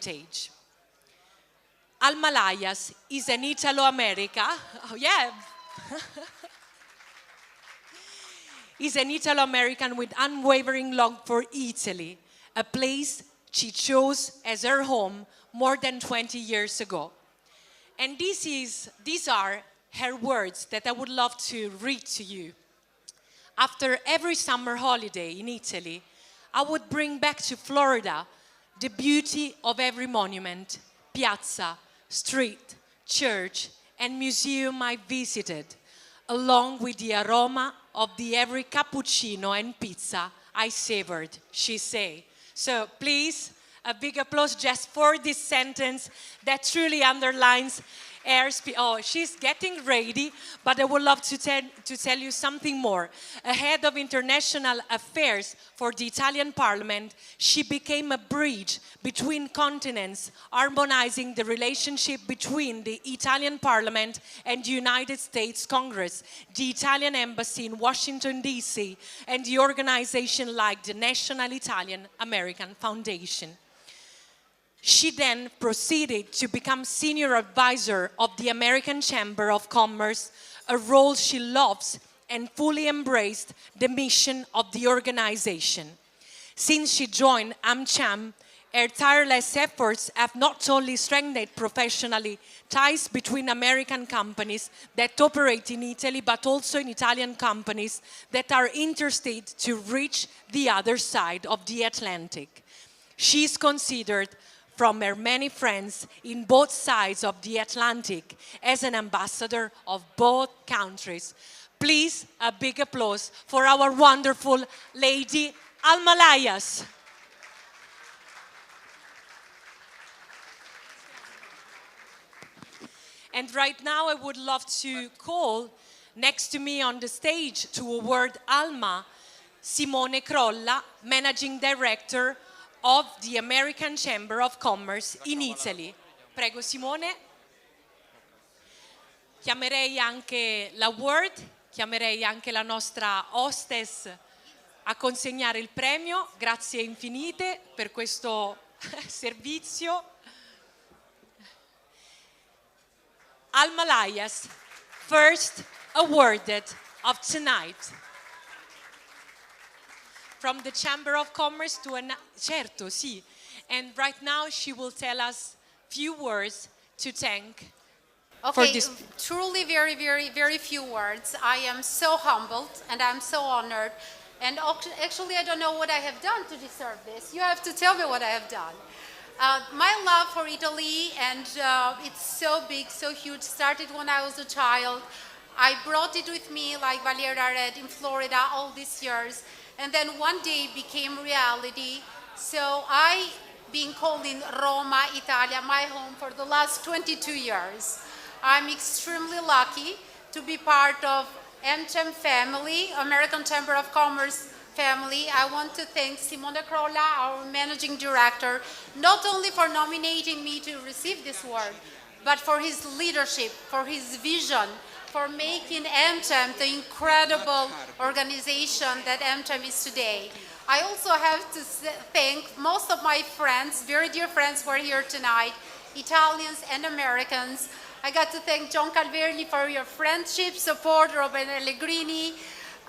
heritage. Alma Laias is an Italo-American, is an Italo-American with unwavering love for Italy, a place she chose as her home more than 20 years ago. And these are her words that I would love to read to you. After every summer holiday in Italy, I would bring back to Florida the beauty of every monument, piazza, street, church, and museum I visited, along with the aroma of the every cappuccino and pizza I savored, she say. So please, a big applause just for this sentence that truly underlines her speech. Oh, she's getting ready, but I would love to tell you something more. Ahead of international affairs for the Italian Parliament, she became a bridge between continents, harmonizing the relationship between the Italian Parliament and the United States Congress, the Italian Embassy in Washington, D.C., and the organization like the National Italian American Foundation. She then proceeded to become senior advisor of the American Chamber of Commerce, a role she loves and fully embraced the mission of the organization. Since she joined AmCham, her tireless efforts have not only strengthened professionally ties between American companies that operate in Italy, but also in Italian companies that are interested to reach the other side of the Atlantic. She is considered from her many friends in both sides of the Atlantic as an ambassador of both countries. Please, a big applause for our wonderful lady, Alma Laias. And right now I would love to call next to me on the stage to award Alma, Simone Crolla, Managing Director of the American Chamber of Commerce in Italy. Prego Simone. Chiamerei anche l'award, chiamerei anche la nostra hostess a consegnare il premio. Grazie infinite per questo servizio. Alma Laias, first awarded of tonight. From the Chamber of Commerce to certo, sì. And right now she will tell us few words to thank for this. Truly very, very, very few words. I am so humbled and I'm so honored. And actually I don't know what I have done to deserve this. You have to tell me what I have done. My love for Italy, and it's so big, so huge, started when I was a child. I brought it with me, like Valeria read, in Florida all these years. And then one day it became reality. So I've been calling Roma, Italia, my home for the last 22 years. I'm extremely lucky to be part of AmCham family, American Chamber of Commerce family. I want to thank Simone Crolla, our managing director, not only for nominating me to receive this award, but for his leadership, for his vision, for making AmCham the incredible organization that AmCham is today. I also have to thank most of my friends, very dear friends who are here tonight, Italians and Americans. I got to thank John Calverni for your friendship, support, Roberto Allegrini,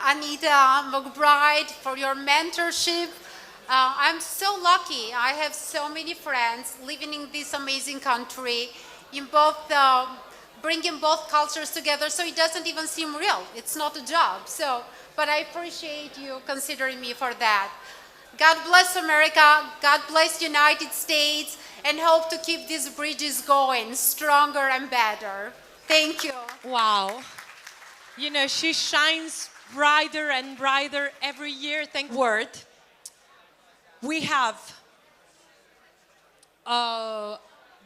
Anita McBride for your mentorship. I'm so lucky. I have so many friends living in this amazing country, in both bringing both cultures together, so it doesn't even seem real. It's not a job. So, but I appreciate you considering me for that. God bless America. God bless United States, and hope to keep these bridges going stronger and better. Thank you. Wow. You know, she shines brighter and brighter every year. Thank word. We have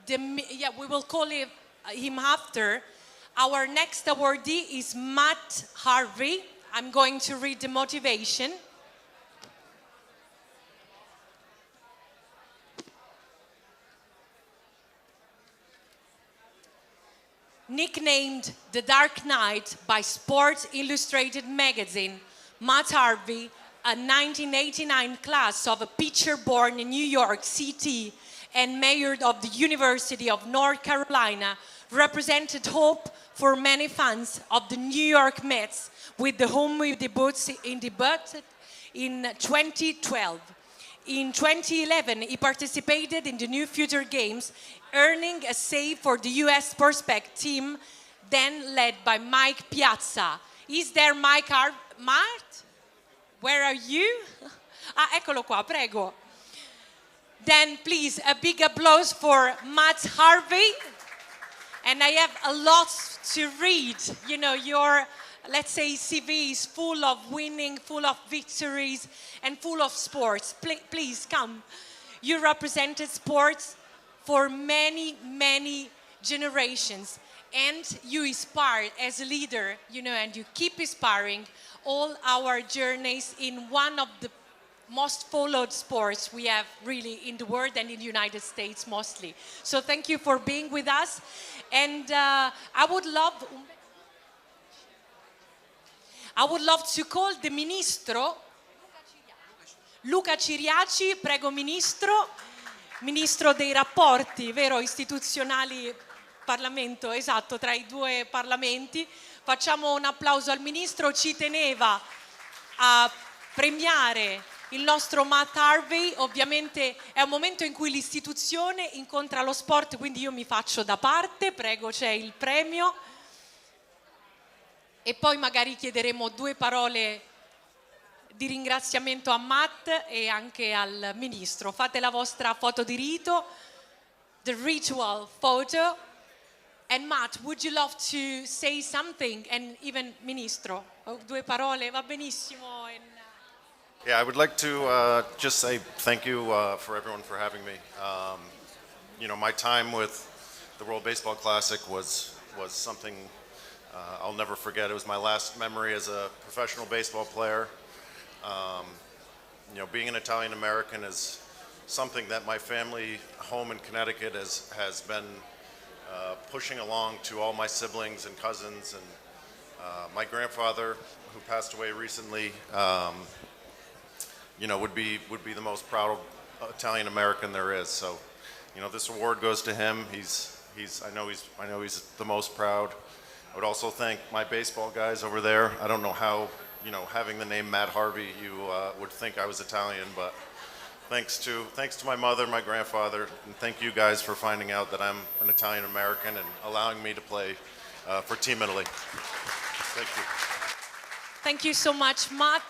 we will call him after. Our next awardee is Matt Harvey. I'm going to read the motivation. Nicknamed the Dark Knight by Sports Illustrated magazine, Matt Harvey, a 1989 class of a pitcher born in New York City, and mayor of the University of North Carolina, represented hope for many fans of the New York Mets with the home debut in 2012. In 2011, he participated in the New Future Games, earning a save for the US Prospect team, then led by Mike Piazza. Is there Mike Mart? Where are you? Ah, eccolo qua, prego. Then please, a big applause for Matt Harvey. And I have a lot to read. You know, your, let's say, CV is full of winning, full of victories, and full of sports. Please come. You represented sports for many, many generations. And you inspired as a leader, you know, and you keep inspiring all our journeys in one of the most followed sports we have really in the world and in the United States mostly. So thank you for being with us. And I would love to call the Ministro, Luca Ciriaci, prego Ministro dei rapporti, vero, istituzionali, Parlamento, esatto, tra i due Parlamenti. Facciamo un applauso al Ministro, ci teneva a premiare il nostro Matt Harvey. Ovviamente è un momento in cui l'istituzione incontra lo sport, quindi io mi faccio da parte, prego, c'è il premio. E poi magari chiederemo 2 parole di ringraziamento a Matt e anche al Ministro. Fate la vostra foto di rito, the ritual photo. And Matt, would you love to say something? And even Ministro, 2 parole, va benissimo. Yeah, I would like to just say thank you for everyone for having me. You know, my time with the World Baseball Classic was something I'll never forget. It was my last memory as a professional baseball player. You know, being an Italian American is something that my family home in Connecticut has been pushing along to all my siblings and cousins, and my grandfather, who passed away recently, you know, would be the most proud Italian American there is. So, you know, this award goes to him. I know he's the most proud. I would also thank my baseball guys over there. I don't know how, you know, having the name Matt Harvey, you would think I was Italian, but thanks to my mother, my grandfather, and thank you guys for finding out that I'm an Italian American and allowing me to play for Team Italy. Thank you. Thank you so much, Matt.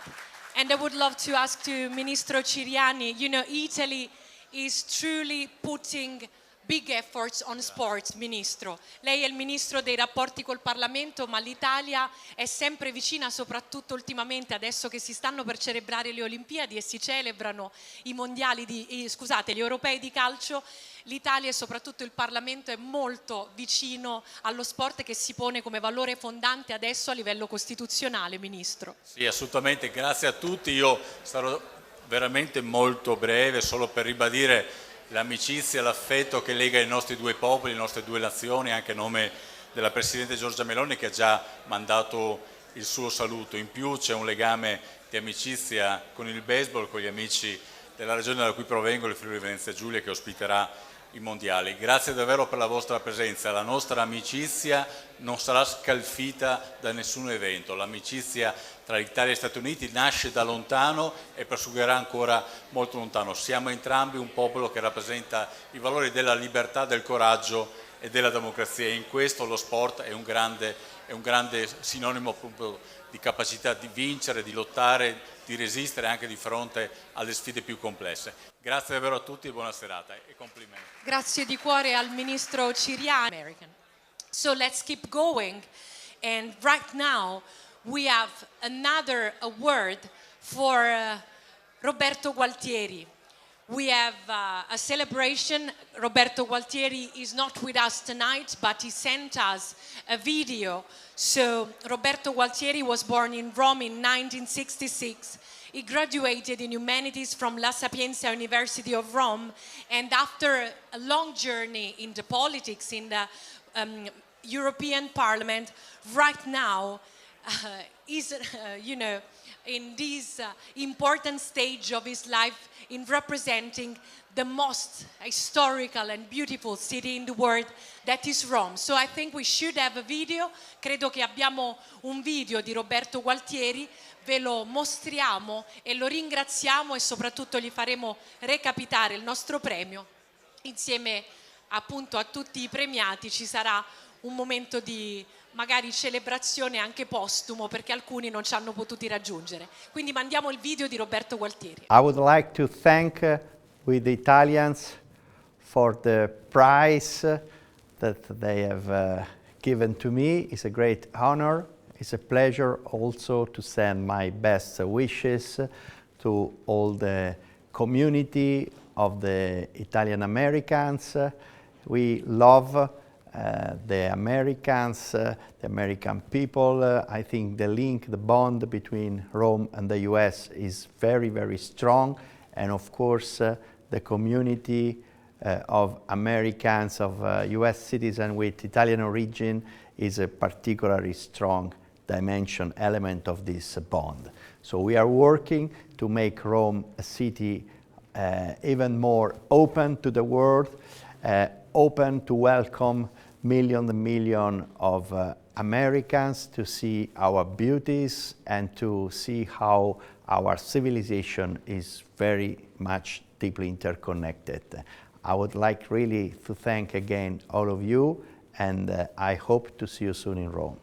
And I would love to ask to Ministro Ciriani, you know, Italy is truly putting big efforts on sports, Ministro. Lei è il Ministro dei rapporti col Parlamento, ma l'Italia è sempre vicina, soprattutto ultimamente, adesso che si stanno per celebrare le Olimpiadi e si celebrano i mondiali gli europei di calcio. L'Italia e soprattutto il Parlamento è molto vicino allo sport che si pone come valore fondante adesso a livello costituzionale, Ministro. Sì, assolutamente, grazie a tutti. Io sarò veramente molto breve, solo per ribadire l'amicizia, l'affetto che lega i nostri 2 popoli, le nostre 2 nazioni, anche a nome della Presidente Giorgia Meloni, che ha già mandato il suo saluto. In più c'è un legame di amicizia con il baseball, con gli amici della regione da cui provengo, il Friuli Venezia Giulia, che ospiterà i mondiali. Grazie davvero per la vostra presenza. La nostra amicizia non sarà scalfita da nessun evento. L'amicizia tra l'Italia e gli Stati Uniti nasce da lontano e proseguirà ancora molto lontano. Siamo entrambi un popolo che rappresenta i valori della libertà, del coraggio e della democrazia, e in questo lo sport è un grande sinonimo appunto di capacità di vincere, di lottare, di resistere anche di fronte alle sfide più complesse. Grazie davvero a tutti e buona serata e complimenti. Grazie di cuore al Ministro Ciriani. So let's keep going, and right now we have another award for Roberto Gualtieri. We have a celebration. Roberto Gualtieri is not with us tonight, but he sent us a video. So Roberto Gualtieri was born in Rome in 1966. He graduated in humanities from La Sapienza University of Rome, and after a long journey in the politics, in the European Parliament, right now is in this important stage of his life in representing the most historical and beautiful city in the world, that is Rome. So I think we should have a video. Credo che abbiamo un video di Roberto Gualtieri, ve lo mostriamo e lo ringraziamo e soprattutto gli faremo recapitare il nostro premio. Insieme appunto a tutti i premiati ci sarà un momento di magari celebrazione anche postumo, perché alcuni non ci hanno potuti raggiungere. Quindi mandiamo il video di Roberto Gualtieri. I would like to thank with the Italians for the prize that they have given to me. It's a great honor. It's a pleasure also to send my best wishes to all the community of the Italian Americans. We love the Americans, the American people. I think the link, the bond between Rome and the US is very, very strong. And of course, the community of Americans, of US citizens with Italian origin is a particularly strong dimension, element of this bond. So we are working to make Rome a city even more open to the world, open to welcome millions and millions of Americans to see our beauties and to see how our civilization is very much deeply interconnected. I would like really to thank again all of you, and I hope to see you soon in Rome.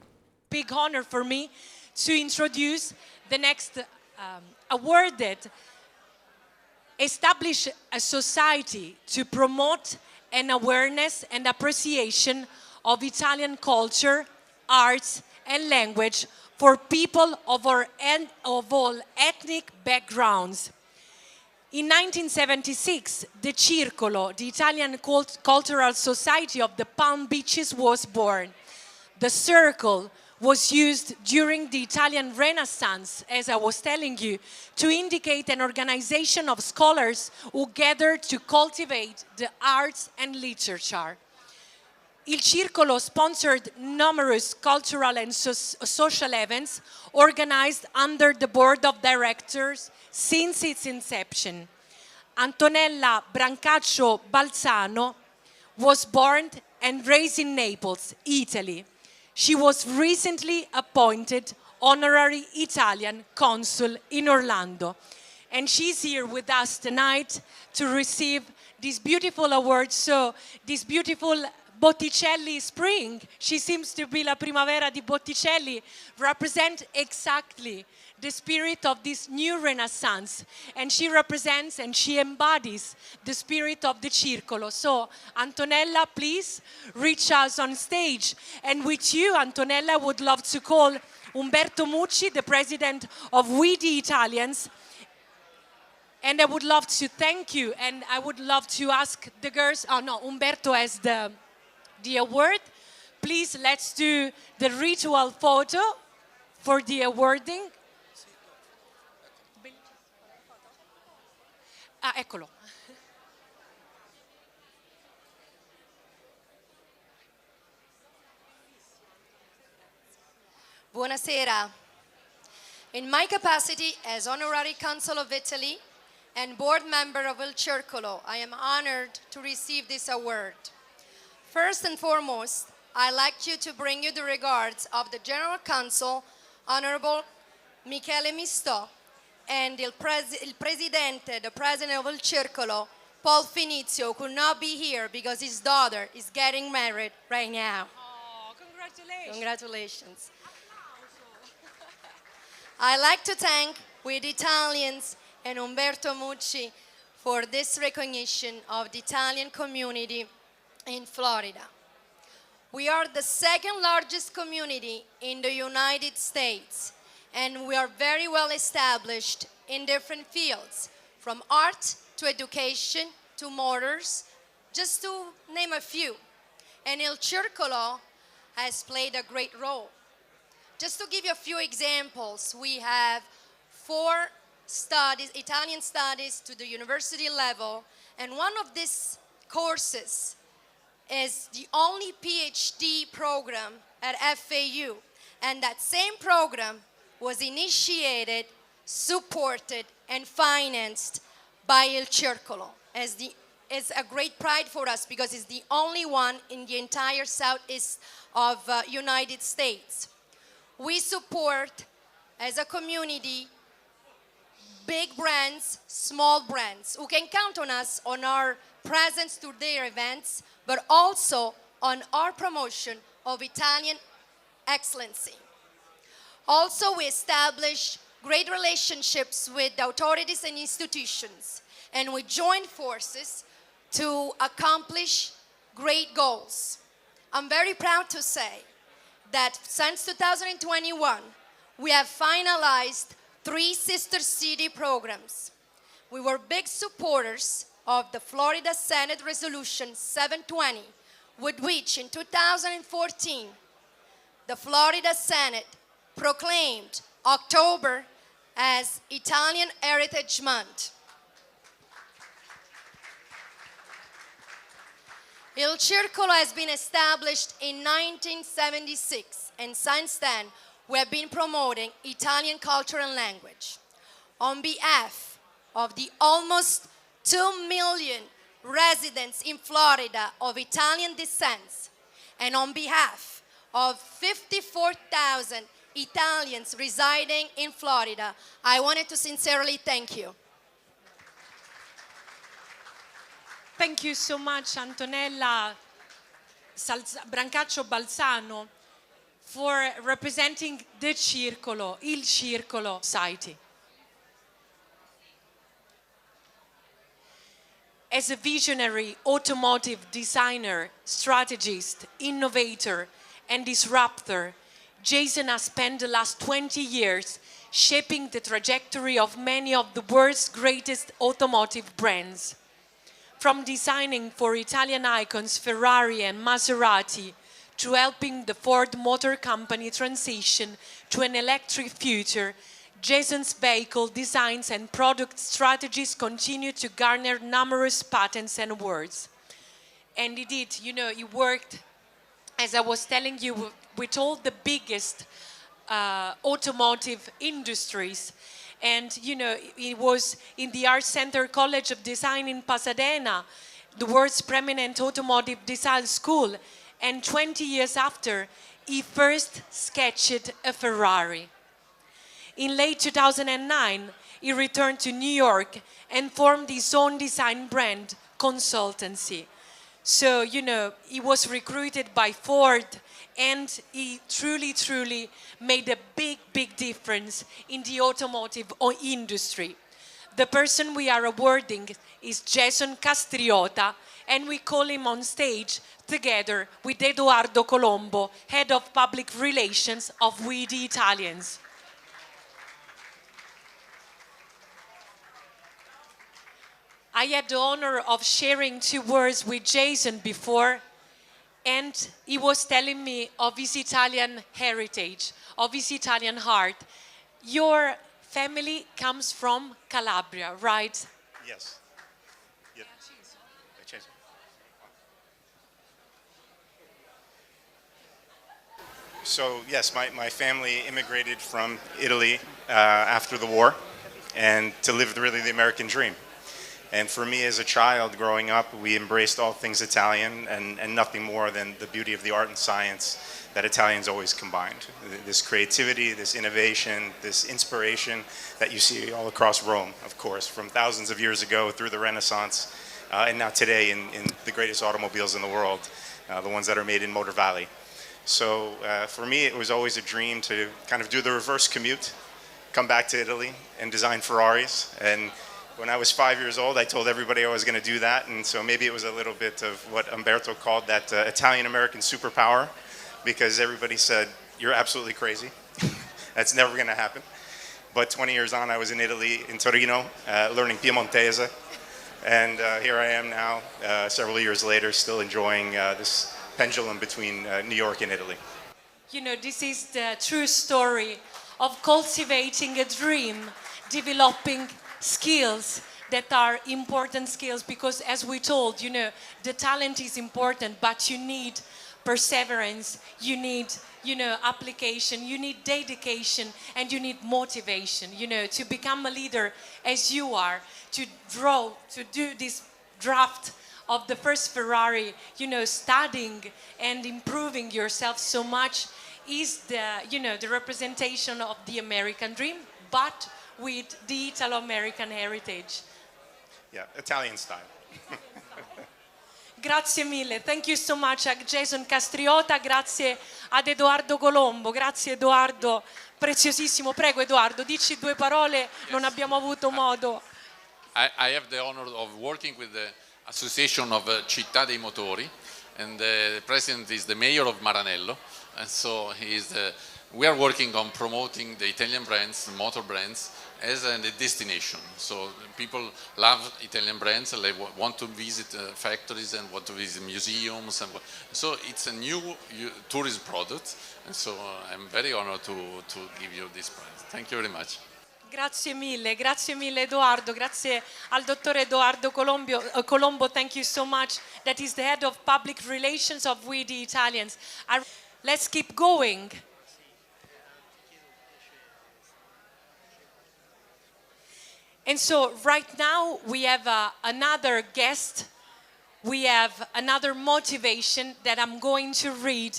Big honor for me to introduce the next award that establish a society to promote an awareness and appreciation of Italian culture, arts, and language for people of all ethnic backgrounds. In 1976, the Circolo, the Italian Cultural Society of the Palm Beaches, was born. The circle was used during the Italian Renaissance, as I was telling you, to indicate an organization of scholars who gathered to cultivate the arts and literature. Il Circolo sponsored numerous cultural and social events organized under the board of directors since its inception. Antonella Brancaccio-Balzano was born and raised in Naples, Italy. She was recently appointed Honorary Italian Consul in Orlando. And she's here with us tonight to receive this beautiful award. So, this beautiful Botticelli spring, she seems to be la primavera di Botticelli, represent exactly the spirit of this new Renaissance. And she represents and she embodies the spirit of the Circolo. So, Antonella, please reach us on stage. And with you, Antonella, would love to call Umberto Mucci, the president of We the Italians. And I would love to thank you. And I would love to ask the girls, oh no, Umberto has the award. Please, let's do the ritual photo for the awarding. Ah, eccolo. Buonasera. In my capacity as Honorary Consul of Italy and board member of Il Circolo, I am honored to receive this award. First and foremost, I'd like you to bring you the regards of the General Counsel, Honorable Michele Mistò, and the Presidente, the President of Il Circolo, Paul Finizio, who could not be here because his daughter is getting married right now. Oh, congratulations. Congratulations. I'd like to thank with Italians and Umberto Mucci for this recognition of the Italian community in Florida. We are the second largest community in the United States, and we are very well established in different fields, from art to education to motors, just to name a few. And Il Circolo has played a great role. Just to give you a few examples, we have 4 studies, Italian studies to the university level, and one of these courses is the only PhD program at FAU. And that same program was initiated supported, and financed by Il Circolo. It's a great pride for us because it's the only one in the entire southeast of United States. We support, as a community, big brands, small brands, who can count on us on our presence to their events, but also on our promotion of Italian excellency. Also, we establish great relationships with authorities and institutions, and we join forces to accomplish great goals. I'm very proud to say that since 2021, we have finalized 3 sister city programs. We were big supporters of the Florida Senate Resolution 720, with which in 2014, the Florida Senate proclaimed October as Italian Heritage Month. Il Circolo has been established in 1976, and since then, we have been promoting Italian culture and language. On behalf of the almost 2 million residents in Florida of Italian descent, and on behalf of 54,000 Italians residing in Florida, I wanted to sincerely thank you. Thank you so much, Antonella Brancaccio-Balzano, for representing the Circolo, Il Circolo Society. As a visionary automotive designer, strategist, innovator, and disruptor, Jason has spent the last 20 years shaping the trajectory of many of the world's greatest automotive brands. From designing for Italian icons Ferrari and Maserati, to helping the Ford Motor Company transition to an electric future, Jason's vehicle designs and product strategies continue to garner numerous patents and awards. And he did, he worked, as I was telling you, with all the biggest automotive industries. And, he was in the Art Center College of Design in Pasadena, the world's preeminent automotive design school. And 20 years after, he first sketched a Ferrari. In late 2009, he returned to New York and formed his own design brand, Consultancy. So, he was recruited by Ford, and he truly made a big difference in the automotive industry. The person we are awarding is Jason Castriota, and we call him on stage together with Edoardo Colombo, Head of Public Relations of We the Italians. I had the honor of sharing 2 words with Jason before, and he was telling me of his Italian heritage, of his Italian heart. Your family comes from Calabria, right? Yes. Yep. So yes, my family immigrated from Italy after the war, and to live really the American dream. And for me as a child growing up, we embraced all things Italian and nothing more than the beauty of the art and science that Italians always combined. This creativity, this innovation, this inspiration that you see all across Rome, of course, from thousands of years ago through the Renaissance, and now today in the greatest automobiles in the world, the ones that are made in Motor Valley. So for me, it was always a dream to kind of do the reverse commute, come back to Italy and design Ferraris. And when I was 5 years old, I told everybody I was going to do that, and so maybe it was a little bit of what Umberto called that Italian-American superpower, because everybody said, you're absolutely crazy. That's never going to happen. But 20 years on, I was in Italy, in Torino, learning Piemontese, and here I am now, several years later, still enjoying this pendulum between New York and Italy. This is the true story of cultivating a dream, developing skills that are important skills, because as we told, the talent is important, but you need perseverance, you need, application, you need dedication, and you need motivation, to become a leader as you are, to do this draft of the first Ferrari, studying and improving yourself so much is the representation of the American dream, but with the Italo-American heritage. Yeah, Italian style. Grazie mille, thank you so much a Jason Castriota, grazie ad Edoardo Colombo, grazie Edoardo, preziosissimo. Prego Edoardo, dici due parole, non abbiamo avuto modo. I have the honor of working with the Association of Città dei Motori, and the president is the mayor of Maranello, and so we are working on promoting the Italian brands, the motor brands, as a destination. So people love Italian brands, and they want to visit factories and want to visit museums, and so it's a new tourism product, and so I'm very honored to give you this prize. Thank you very much. Grazie mille Edoardo, grazie al dottore Edoardo Colombo, thank you so much, that is the head of public relations of We the Italians. Let's keep going. And so right now we have another guest, we have another motivation that I'm going to read,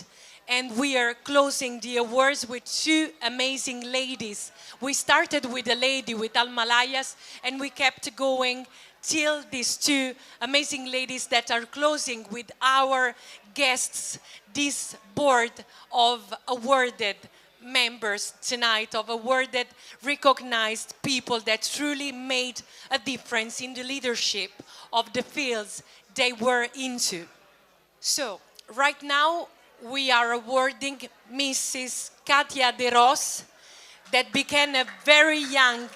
and we are closing the awards with two amazing ladies. We started with a lady, with Alma Laias, and we kept going till these two amazing ladies that are closing with our guests, this board of awarded members tonight, of awarded, recognized people that truly made a difference in the leadership of the fields they were into. So, right now, we are awarding Mrs. Katia De Ros, that began a very young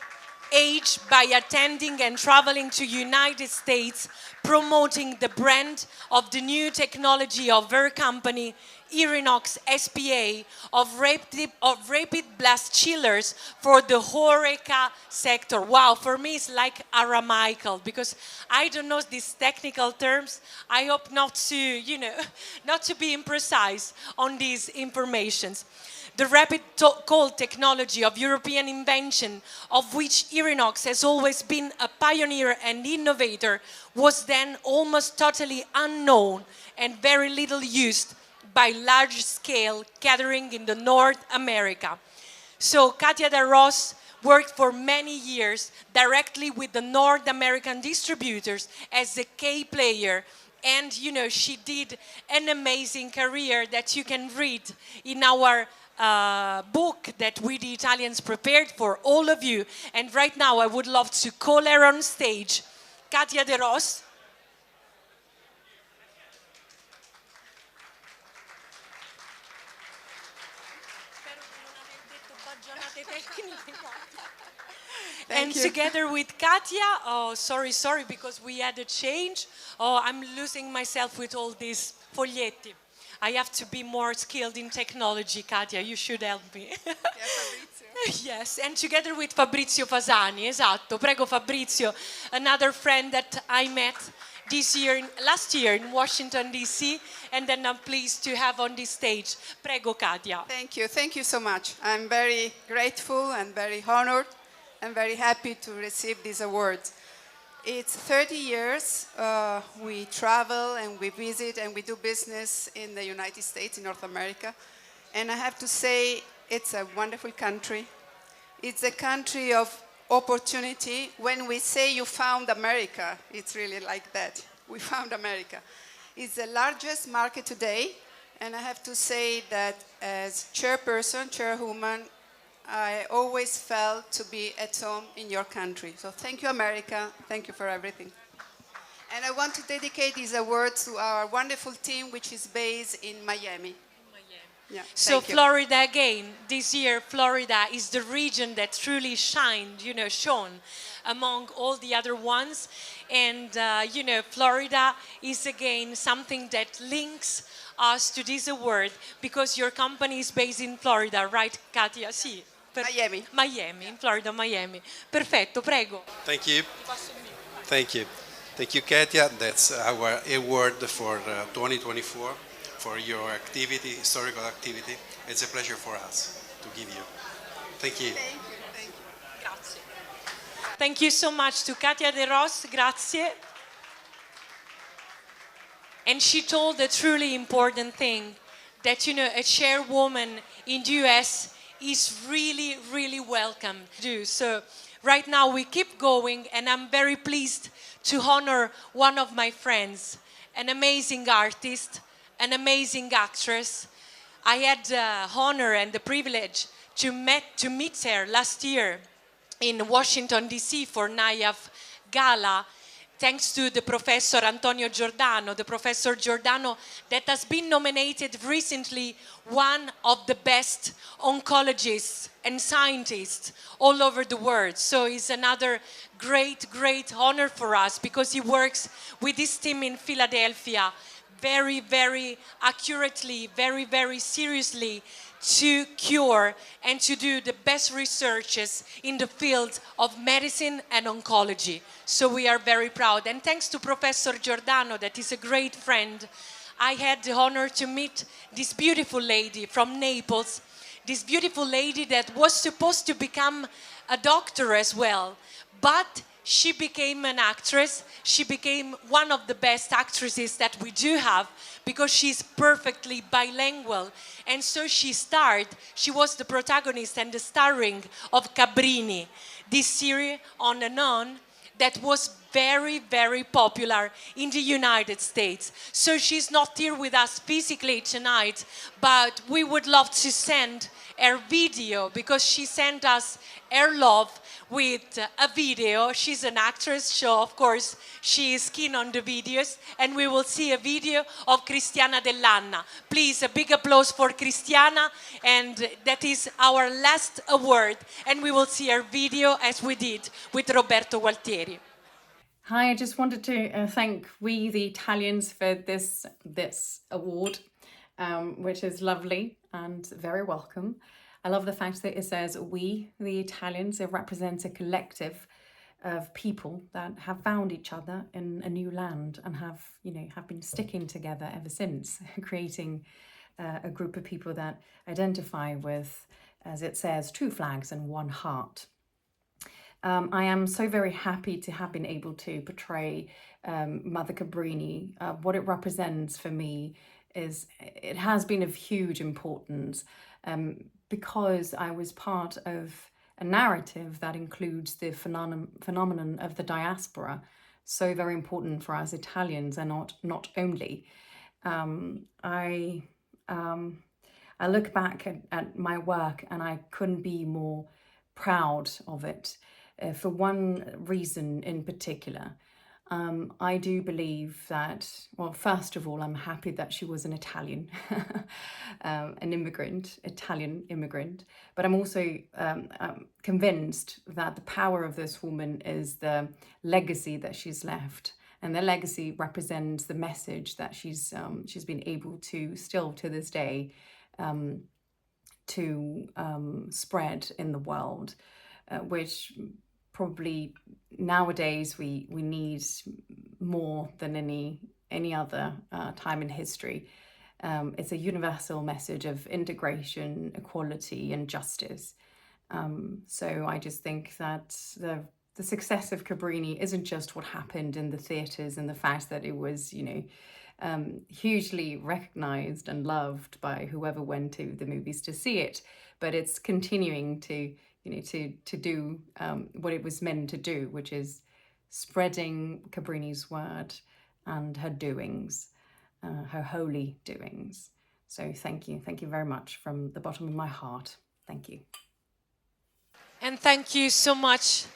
age by attending and traveling to United States, promoting the brand of the new technology of her company, Irinox SPA, of rapid blast chillers for the HoReCa sector. Wow, for me it's like Aramaical, because I don't know these technical terms. I hope not to, not to be imprecise on these informations. The rapid cold technology of European invention, of which Irinox has always been a pioneer and innovator, was then almost totally unknown and very little used by large-scale catering in the North America. So Katia De Ros worked for many years directly with the North American distributors as a key player, and she did an amazing career that you can read in our book that we the Italians prepared for all of you. And right now I would love to call her on stage. Katia De Ros. And together with Katia, sorry, because we had a change. I'm losing myself with all these foglietti. I have to be more skilled in technology, Katia, you should help me. Yes, and together with Fabrizio Fasani, esatto. Prego Fabrizio, another friend that I met last year in Washington, D.C., and then I'm pleased to have on this stage. Prego, Katia. Thank you so much. I'm very grateful and very honored and very happy to receive these awards. It's 30 years we travel and we visit and we do business in the United States, in North America. And I have to say, it's a wonderful country. It's a country of opportunity. When we say you found America, it's really like that. We found America. It's the largest market today. And I have to say that as chairwoman, I always felt to be at home in your country. So thank you, America. Thank you for everything. And I want to dedicate these awards to our wonderful team, which is based in Miami. Yeah, so Florida again, this year Florida is the region that truly shone among all the other ones. And, Florida is again something that links us to this award, because your company is based in Florida, right, Katia? Sì. Miami, in Florida, Miami. Perfetto, prego. Thank you. Thank you, Katia. That's our award for 2024 for your activity, historical activity. It's a pleasure for us to give you. Thank you. Thank you, thank you. Grazie. Thank you so much to Katia De Ros, grazie. And she told a truly important thing, that, you know, a chairwoman in the US is really, really welcome to do. So right now we keep going, and I'm very pleased to honor one of my friends, an amazing artist, an amazing actress. I had the honor and the privilege to meet her last year in Washington, D.C. for NIAF Gala, thanks to the Professor Antonio Giordano, the Professor Giordano that has been nominated recently one of the best oncologists and scientists all over the world. So it's another great, great honor for us, because he works with this team in Philadelphia very, very accurately, very, very seriously, to cure and to do the best researches in the field of medicine and oncology. So we are very proud. And thanks to Professor Giordano, that is a great friend, I had the honor to meet this beautiful lady from Naples, this beautiful lady that was supposed to become a doctor as well, but she became an actress. She became one of the best actresses that we do have, because she's perfectly bilingual. And so she was the protagonist and the starring of Cabrini, this series On and On, that was very, very popular in the United States. So she's not here with us physically tonight, but we would love to send her video, because she sent us her love with a video. She's an actress, so of course she is keen on the videos, and we will see a video of Cristiana Dell'Anna. Please, a big applause for Cristiana, and that is our last award, and we will see her video as we did with Roberto Gualtieri. Hi, I just wanted to thank we, the Italians, for this award, which is lovely and very welcome. I love the fact that it says we, the Italians. It represents a collective of people that have found each other in a new land and have been sticking together ever since, creating a group of people that identify with, as it says, two flags and one heart. I am so very happy to have been able to portray Mother Cabrini. What it represents for me is it has been of huge importance, because I was part of a narrative that includes the phenomenon of the diaspora, so very important for us Italians, and not only. I look back at my work and I couldn't be more proud of it, for one reason in particular. I do believe that, well, first of all, I'm happy that she was an Italian, an immigrant, Italian immigrant. But I'm also convinced that the power of this woman is the legacy that she's left. And the legacy represents the message that she's been able to, still to this day, to spread in the world, which probably nowadays we need more than any other time in history. It's a universal message of integration, equality, and justice. So I just think that the success of Cabrini isn't just what happened in the theatres and the fact that it was, hugely recognized and loved by whoever went to the movies to see it, but it's continuing to do what it was meant to do, which is spreading Cabrini's word and her doings, her holy doings. So thank you very much from the bottom of my heart. Thank you. And thank you so much